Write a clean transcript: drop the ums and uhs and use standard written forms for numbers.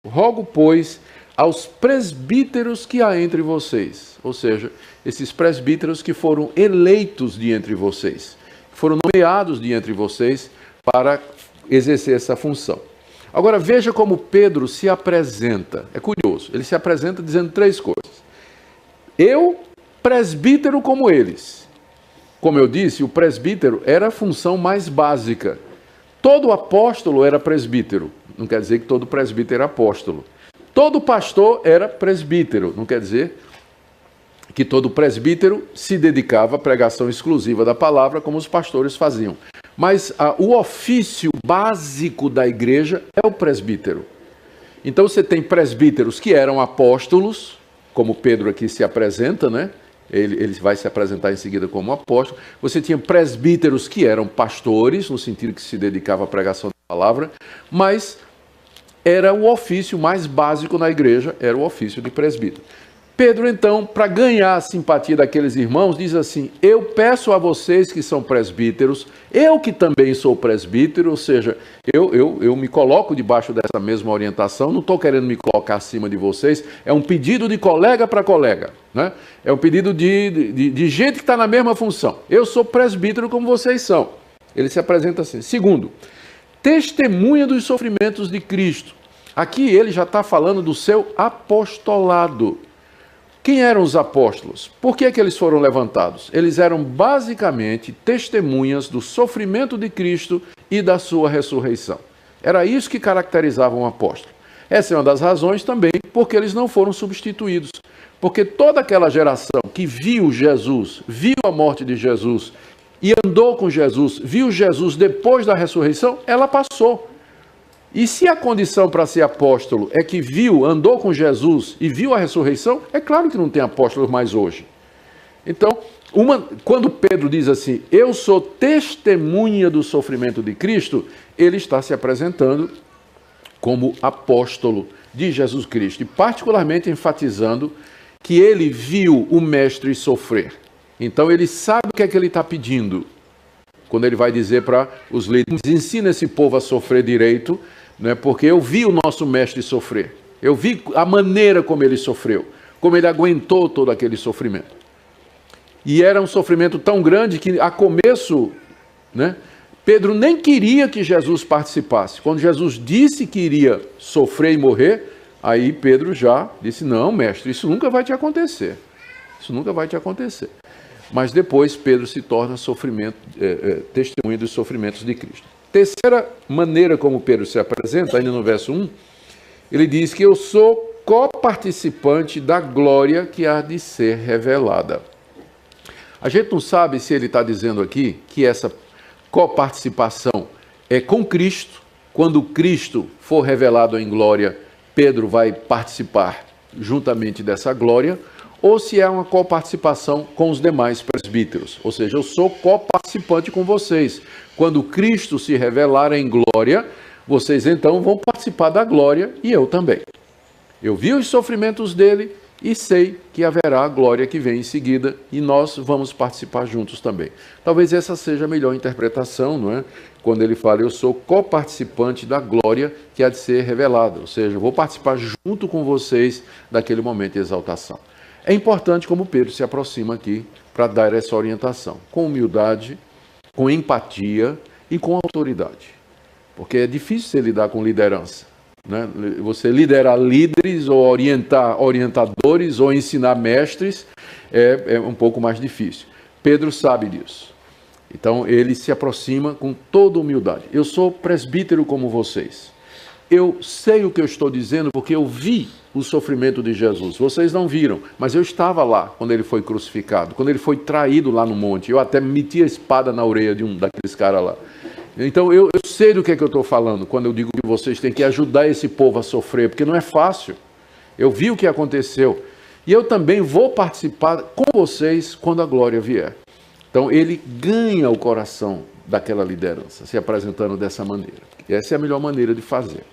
Rogo, pois, aos presbíteros que há entre vocês, ou seja, esses presbíteros que foram eleitos de entre vocês, foram nomeados de entre vocês para exercer essa função. Agora veja como Pedro se apresenta. É curioso, ele se apresenta dizendo 3 coisas. Eu, presbítero como eles. Como eu disse, o presbítero era a função mais básica. Todo apóstolo era presbítero. Não quer dizer que todo presbítero era apóstolo. Todo pastor era presbítero. Não quer dizer que todo presbítero se dedicava à pregação exclusiva da palavra, como os pastores faziam. Mas o ofício básico da igreja é o presbítero. Então você tem presbíteros que eram apóstolos, como Pedro aqui se apresenta, né? Ele vai se apresentar em seguida como apóstolo. Você tinha presbíteros que eram pastores, no sentido que se dedicava à pregação da palavra, mas era o ofício mais básico na igreja, era o ofício de presbítero. Pedro, então, para ganhar a simpatia daqueles irmãos, diz assim: eu peço a vocês que são presbíteros, eu que também sou presbítero, ou seja, eu me coloco debaixo dessa mesma orientação, não estou querendo me colocar acima de vocês, é um pedido de colega para colega, né? É um pedido de gente que está na mesma função. Eu sou presbítero como vocês são. Ele se apresenta assim. Segundo, testemunha dos sofrimentos de Cristo. Aqui ele já está falando do seu apostolado. Quem eram os apóstolos? Por que eles foram levantados? Eles eram basicamente testemunhas do sofrimento de Cristo e da sua ressurreição. Era isso que caracterizava um apóstolo. Essa é uma das razões também porque eles não foram substituídos. Porque toda aquela geração que viu Jesus, viu a morte de Jesus e andou com Jesus, viu Jesus depois da ressurreição, ela passou. E se a condição para ser apóstolo é que viu, andou com Jesus e viu a ressurreição, é claro que não tem apóstolos mais hoje. Então, quando Pedro diz assim, eu sou testemunha do sofrimento de Cristo, ele está se apresentando como apóstolo de Jesus Cristo, e particularmente enfatizando que ele viu o mestre sofrer. Então ele sabe o que é que ele está pedindo. Quando ele vai dizer para os líderes, ensina esse povo a sofrer direito, né? Porque eu vi o nosso mestre sofrer. Eu vi a maneira como ele sofreu, como ele aguentou todo aquele sofrimento. E era um sofrimento tão grande que, a começo, né, Pedro nem queria que Jesus participasse. Quando Jesus disse que iria sofrer e morrer, aí Pedro já disse, não, mestre, isso nunca vai te acontecer. Isso nunca vai te acontecer. Mas depois Pedro se torna testemunha dos sofrimentos de Cristo. Terceira maneira como Pedro se apresenta, ainda no verso 1, ele diz que eu sou coparticipante da glória que há de ser revelada. A gente não sabe se ele está dizendo aqui que essa coparticipação é com Cristo. Quando Cristo for revelado em glória, Pedro vai participar juntamente dessa glória, ou se é uma coparticipação com os demais presbíteros. Ou seja, eu sou coparticipante com vocês. Quando Cristo se revelar em glória, vocês então vão participar da glória e eu também. Eu vi os sofrimentos dele e sei que haverá a glória que vem em seguida e nós vamos participar juntos também. Talvez essa seja a melhor interpretação, não é? Quando ele fala, eu sou coparticipante da glória que há de ser revelada. Ou seja, eu vou participar junto com vocês daquele momento de exaltação. É importante como Pedro se aproxima aqui para dar essa orientação, com humildade, com empatia e com autoridade. Porque é difícil você lidar com liderança, né? Você liderar líderes ou orientar orientadores ou ensinar mestres é um pouco mais difícil. Pedro sabe disso. Então ele se aproxima com toda humildade. Eu sou presbítero como vocês. Eu sei o que eu estou dizendo porque eu vi o sofrimento de Jesus. Vocês não viram, mas eu estava lá quando ele foi crucificado, quando ele foi traído lá no monte. Eu até meti a espada na orelha de um daqueles caras lá. Então eu sei do que é que eu estou falando quando eu digo que vocês têm que ajudar esse povo a sofrer, porque não é fácil. Eu vi o que aconteceu. E eu também vou participar com vocês quando a glória vier. Então ele ganha o coração daquela liderança, se apresentando dessa maneira. E essa é a melhor maneira de fazer.